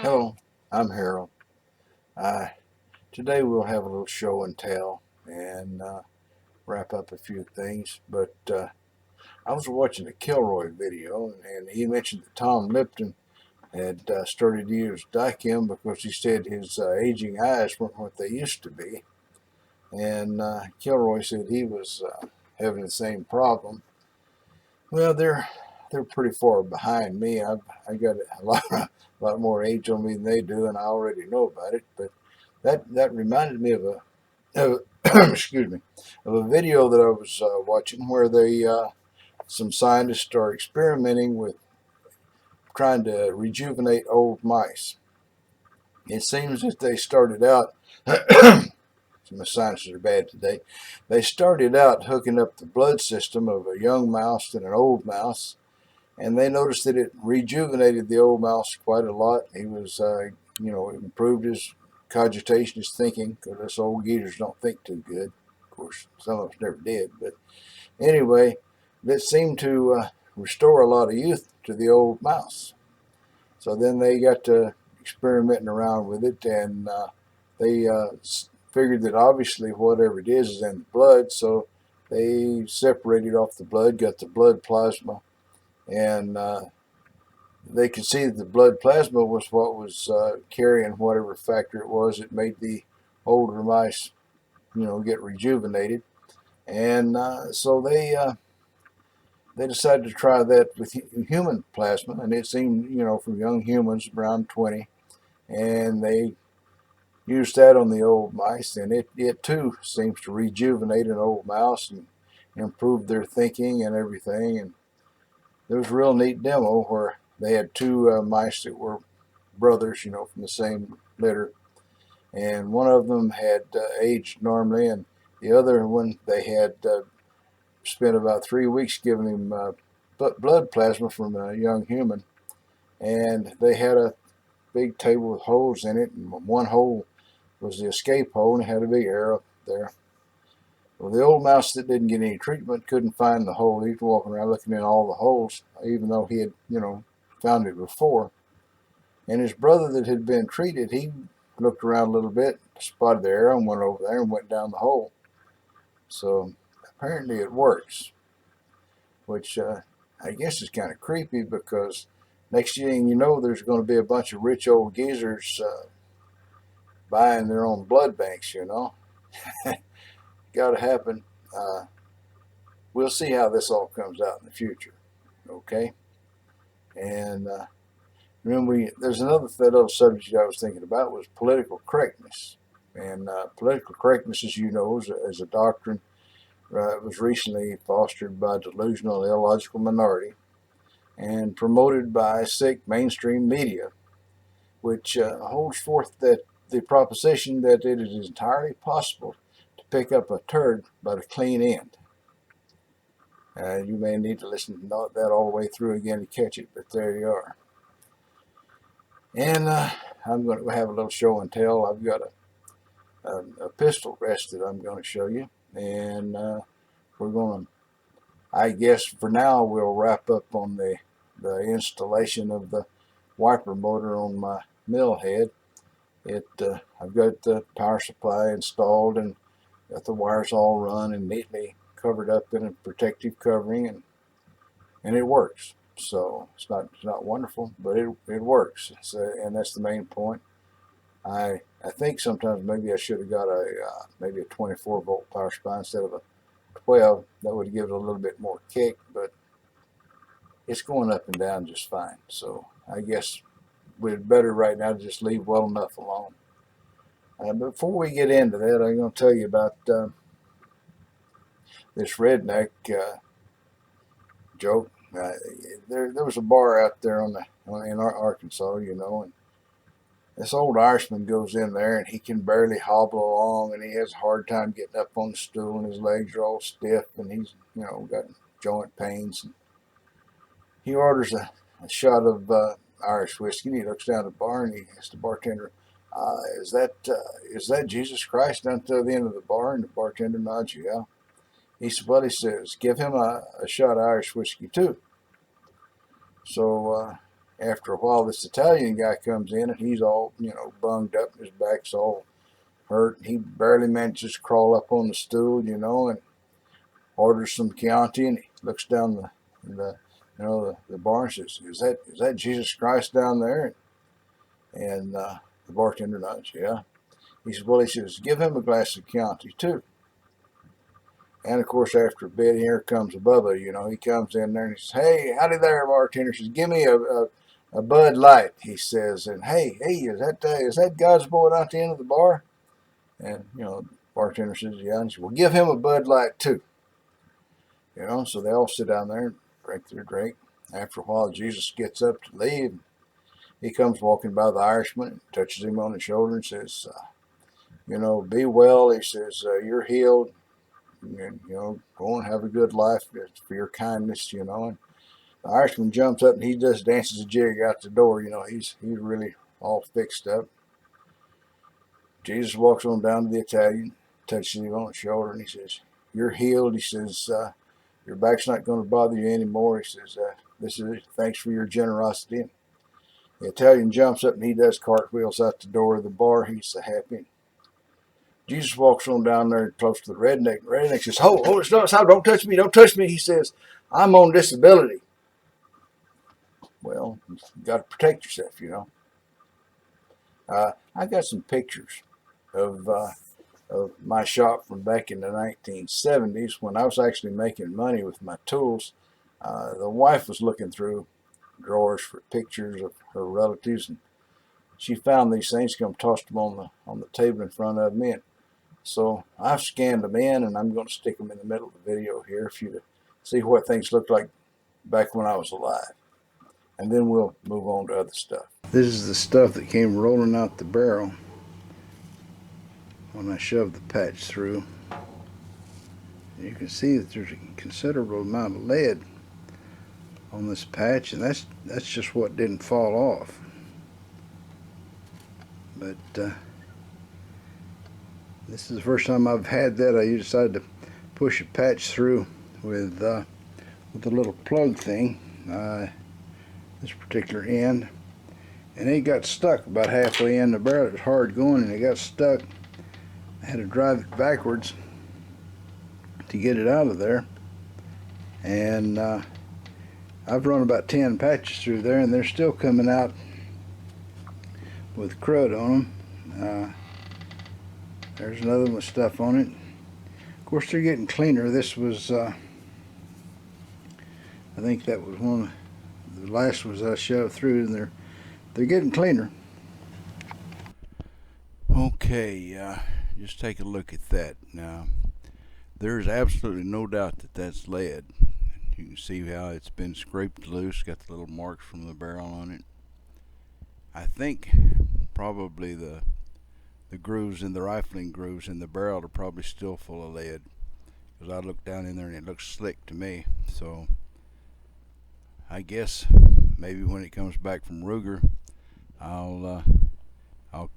Hello, I'm Harold. Uh, Today we'll have a little show and tell and wrap up a few things. But I was watching a Kilroy video, and he mentioned that Tom Lipton had started to use Dicam because he said his aging eyes weren't what they used to be. And Kilroy said he was having the same problem. Well, they're pretty far behind me. I got a lot more age on me than they do, and I already know about it. But that reminded me of excuse me, of a video that I was watching where some scientists are experimenting with trying to rejuvenate old mice. It seems that they started out. My sinuses are bad today. They started out hooking up the blood system of a young mouse and an old mouse, and they noticed that it rejuvenated the old mouse quite a lot. He was, improved his cogitation, his thinking, because us old geezers don't think too good. Of course, some of us never did, but anyway, that seemed to restore a lot of youth to the old mouse. So then they got to experimenting around with it, and they figured that obviously whatever it is in the blood, so they separated off the blood, got the blood plasma, and they could see that the blood plasma was what was carrying whatever factor it was that made the older mice, get rejuvenated. And so they decided to try that with human plasma, and it seemed, from young humans around 20, and they used that on the old mice, and it too seems to rejuvenate an old mouse and improve their thinking and everything. And there was a real neat demo where they had two mice that were brothers, from the same litter, and one of them had aged normally, and the other one they had spent about 3 weeks giving him blood plasma from a young human, and they had a big table with holes in it, and one hole was the escape hole, and it had a big arrow there. Well, the old mouse that didn't get any treatment couldn't find the hole. He was walking around looking in all the holes, even though he had, found it before. And his brother that had been treated, he looked around a little bit, spotted the arrow, and went over there and went down the hole. So apparently it works, which I guess is kind of creepy, because next thing you know, there's going to be a bunch of rich old geezers buying their own blood banks, Got to happen. We'll see how this all comes out in the future, okay? And remember, there's another subject I was thinking about was political correctness. And political correctness, as you know, is a doctrine it was recently fostered by a delusional, illogical minority and promoted by sick mainstream media, which holds forth that the proposition that it is entirely possible to pick up a turd by the clean end. You may need to listen to that all the way through again to catch it, but there you are. And I'm going to have a little show and tell. I've got a pistol rest that I'm going to show you, and we're going to, I guess for now, we'll wrap up on the installation of the wiper motor on my mill head. I've got the power supply installed and got the wires all run and neatly covered up in a protective covering, and it works. So it's not wonderful, but it works. And that's the main point. I think sometimes maybe I should have got maybe a 24-volt power supply instead of a 12. That would give it a little bit more kick, but it's going up and down just fine. So I guess we'd better right now just leave well enough alone. Before we get into that, I'm going to tell you about this redneck joke. There was a bar out there in Arkansas, and this old Irishman goes in there, and he can barely hobble along, and he has a hard time getting up on the stool, and his legs are all stiff, and he's got joint pains. And he orders a shot of Irish whiskey, and he looks down at the bar, and he asks the bartender, "Is that Jesus Christ down to the end of the bar?" And the bartender nods, "Yeah." He says, "Give him a shot of Irish whiskey too." So After a while, this Italian guy comes in, and he's all, bunged up, and his back's all hurt. He barely manages to crawl up on the stool, and orders some Chianti, and he looks down the bar and says, "Is that Jesus Christ down there?" And the bartender nods, "Yeah." He says, "Well," he says, "give him a glass of Chianti too." And of course, after a bit, here comes Bubba. He comes in there and he says, "Hey, howdy there, bartender." He says, "Give me a Bud Light," he says. And hey, is that God's boy out the end of the bar? And the bartender says, "Yeah." And he says, "Well, give him a Bud Light too." So they all sit down there and drink their drink. After a while, Jesus gets up to leave. He comes walking by the Irishman and touches him on the shoulder and says, "Be well." He says, "You're healed. And, go and have a good life. It's for your kindness." And the Irishman jumps up and he just dances a jig out the door. He's really all fixed up. Jesus walks on down to the Italian, touches him on the shoulder, and he says, "You're healed." He says, "Your back's not going to bother you anymore." He says, "This is it. Thanks for your generosity." And the Italian jumps up and he does cartwheels out the door of the bar. He's so happy. Jesus walks on down there close to the redneck. The redneck says, "Hold, stop, don't touch me, don't touch me." He says, "I'm on disability." Well, you got to protect yourself. I got some pictures of my shop from back in the 1970s when I was actually making money with my tools. The wife was looking through drawers for pictures of her relatives, and she found these things, tossed them on the table in front of me. And so I've scanned them in, and I'm going to stick them in the middle of the video here for you to see what things looked like back when I was alive. And then we'll move on to other stuff. This is the stuff that came rolling out the barrel when I shoved the patch through. You can see that there's a considerable amount of lead on this patch, and that's just what didn't fall off. But this is the first time I've had that. I decided to push a patch through with a little plug thing, this particular end, and it got stuck about halfway in the barrel. It was hard going and it got stuck. I had to drive it backwards to get it out of there, and I've run about 10 patches through there, and they're still coming out with crud on them. There's another one with stuff on it. Of course, they're getting cleaner. This was, I think that was one of the last ones I shoved through, and they're getting cleaner. Okay, just take a look at that. Now, there's absolutely no doubt that that's lead. You can see how it's been scraped loose, got the little marks from the barrel on it. I think probably the grooves in the rifling grooves in the barrel are probably still full of lead, because I looked down in there and it looks slick to me. So I guess maybe when it comes back from Ruger, I'll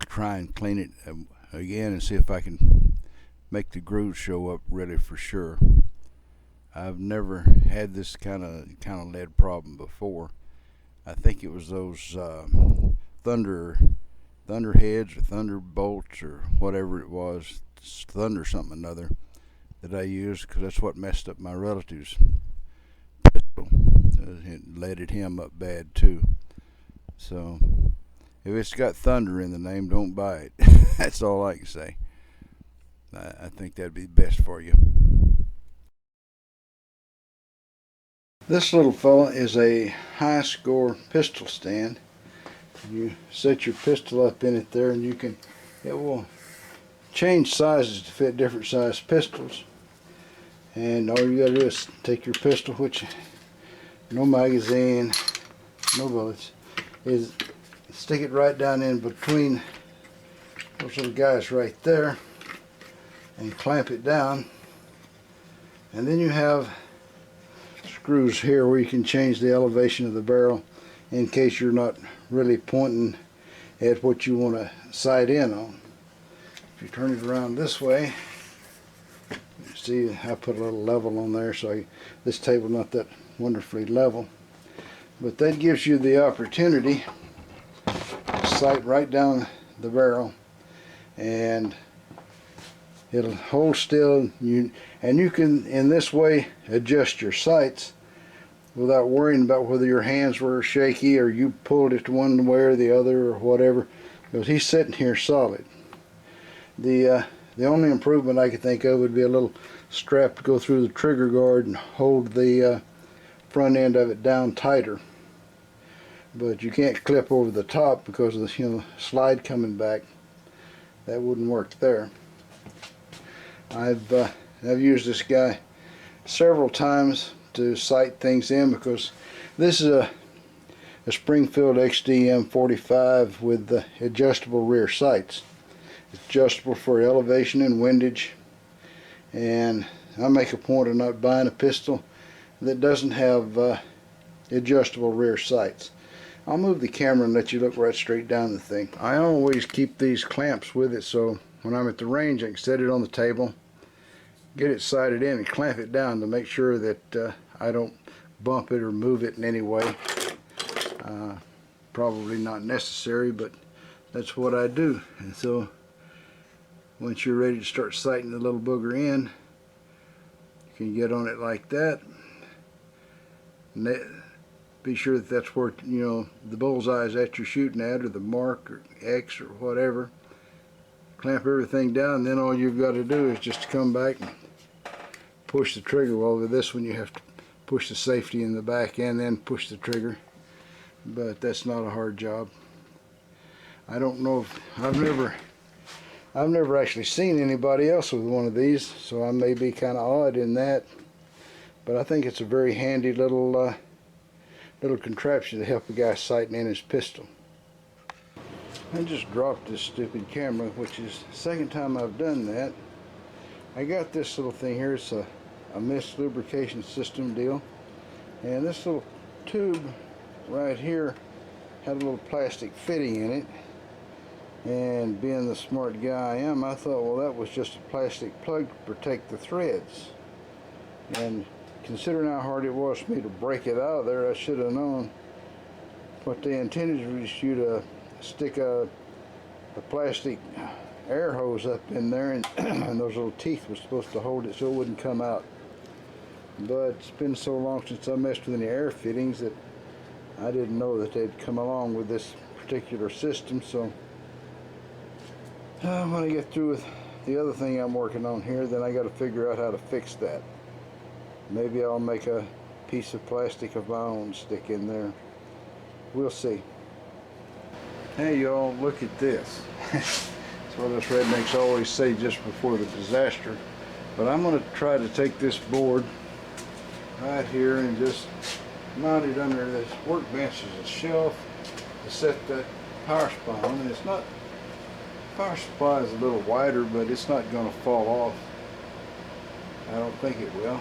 try and clean it again and see if I can make the grooves show up really for sure. I've never had this kind of lead problem before. I think it was those thunder heads or thunderbolts or whatever it was, thunder something or another, that I used, because that's what messed up my relative's pistol. It leaded him up bad too. So if it's got thunder in the name, don't buy it. That's all I can say. I think that'd be best for you. This little fella is a high score pistol stand. You set your pistol up in it there, and it will change sizes to fit different size pistols. And all you gotta do is take your pistol, which no magazine, no bullets, is stick it right down in between those little guys right there, and clamp it down. And then you have screws here where you can change the elevation of the barrel in case you're not really pointing at what you want to sight in on. If you turn it around this way, you see I put a little level on there, so this table's not that wonderfully level. But that gives you the opportunity to sight right down the barrel, and it'll hold still. And you can, in this way, adjust your sights without worrying about whether your hands were shaky or you pulled it one way or the other or whatever, because he's sitting here solid. The only improvement I could think of would be a little strap to go through the trigger guard and hold the front end of it down tighter. But you can't clip over the top because of the slide coming back. That wouldn't work there. I've used this guy several times to sight things in, because this is a Springfield XD M45 with the adjustable rear sights. It's adjustable for elevation and windage, and I make a point of not buying a pistol that doesn't have adjustable rear sights. I'll move the camera and let you look right straight down the thing. I always keep these clamps with it, so when I'm at the range I can set it on the table, get it sighted in, and clamp it down to make sure that I don't bump it or move it in any way. Probably not necessary, but that's what I do. And so once you're ready to start sighting the little booger in, you can get on it like that. And be sure that that's where the bullseye is that you're shooting at, or the mark or X or whatever. Clamp everything down, and then all you've got to do is just come back and push the trigger. Well, with this one you have to push the safety in the back and then push the trigger, but that's not a hard job. I don't know if I've never actually seen anybody else with one of these, so I may be kind of odd in that, but I think it's a very handy little contraption to help a guy sighting in his pistol. I just dropped this stupid camera, which is the second time I've done that. I got this little thing here. It's a mist lubrication system deal, and this little tube right here had a little plastic fitting in it, and being the smart guy I am, I thought, well, that was just a plastic plug to protect the threads. And considering how hard it was for me to break it out of there, I should have known what they intended was you to stick a plastic air hose up in there, and, and those little teeth were supposed to hold it so it wouldn't come out. But it's been so long since I messed with any air fittings that I didn't know that they'd come along with this particular system. So when I get through with the other thing I'm working on here, then I got to figure out how to fix that. Maybe I'll make a piece of plastic of my own stick in there. We'll see. Hey y'all, look at this. That's what us rednecks always say just before the disaster. But I'm going to try to take this board right here and just mount it under this workbench as a shelf to set that power supply on. And it's not, power supply is a little wider, but it's not going to fall off. I don't think it will.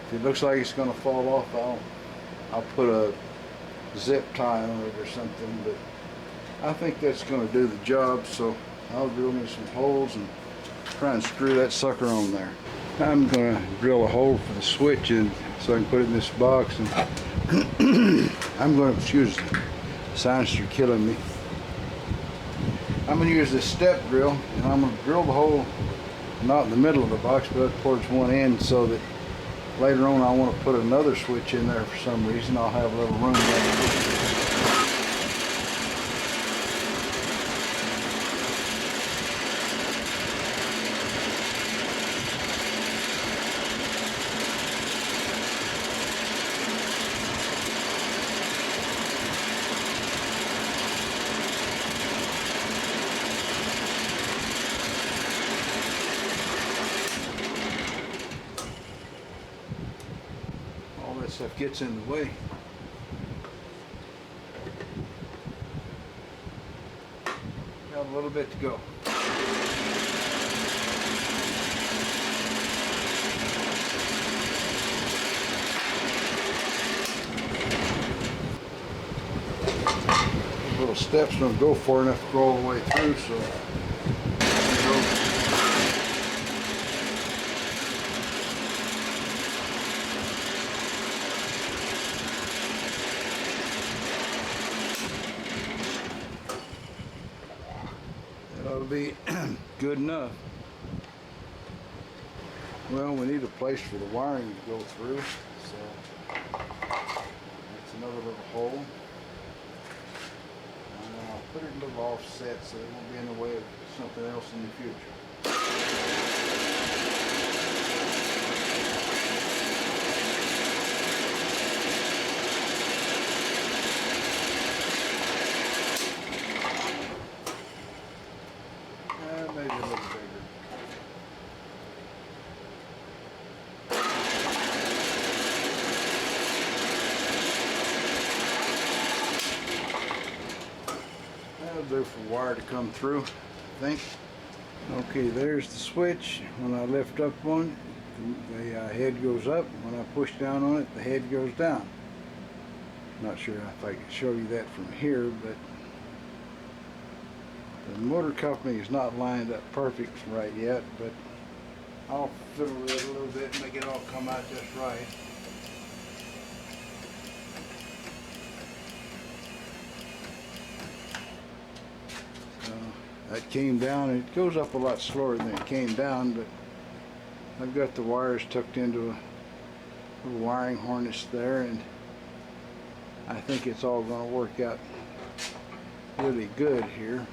If it looks like it's going to fall off, I'll put a zip tie on it or something, but I think that's going to do the job, so I'll drill me some holes and try and screw that sucker on there. I'm going to drill a hole for the switch in so I can put it in this box, and I'm going to, excuse me, science, you're killing me. I'm going to use this step drill, and I'm going to drill the hole not in the middle of the box but towards one end, so that later on I want to put another switch in there for some reason. I'll have a little room there. Stuff gets in the way. Got a little bit to go. These little steps don't go far enough to go all the way through, so be good enough. Well, we need a place for the wiring to go through, so that's another little hole. I'll put it a little offset so it won't be in the way of something else in the future. Maybe a little bigger. That'll do for wire to come through, I think. Okay, there's the switch. When I lift up one, the head goes up. When I push down on it, the head goes down. Not sure if I can show you that from here, but the motor coupling is not lined up perfect right yet, but I'll fiddle with it a little bit and make it all come out just right. So that came down. It goes up a lot slower than it came down, but I've got the wires tucked into a little wiring harness there, and I think it's all going to work out really good here.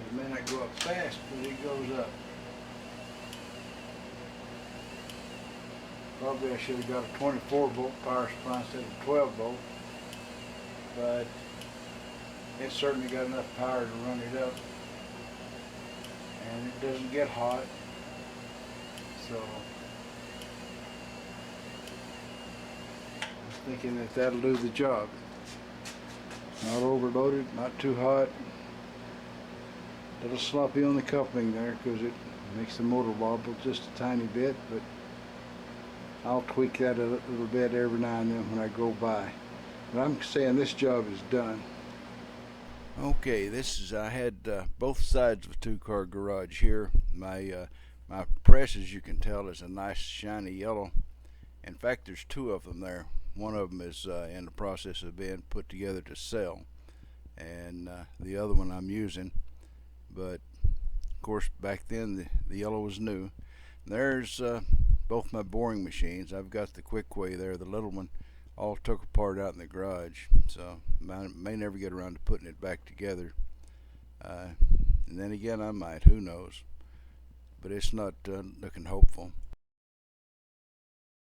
It may not go up fast, but it goes up. Probably I should have got a 24 volt power supply instead of 12 volt, but it's certainly got enough power to run it up, and it doesn't get hot, so I'm thinking that that'll do the job. Not overloaded, not too hot. A little sloppy on the coupling there because it makes the motor wobble just a tiny bit, but I'll tweak that a little bit every now and then when I go by. But I'm saying this job is done. Okay, I had both sides of a two-car garage here. My press, as you can tell, is a nice shiny yellow. In fact, there's two of them there. One of them is in the process of being put together to sell, and the other one I'm using. But of course, back then the yellow was new. There's both my boring machines. I've got the Quickway there, the little one, all took apart out in the garage, so I may never get around to putting it back together. And then again, I might, who knows, but it's not looking hopeful.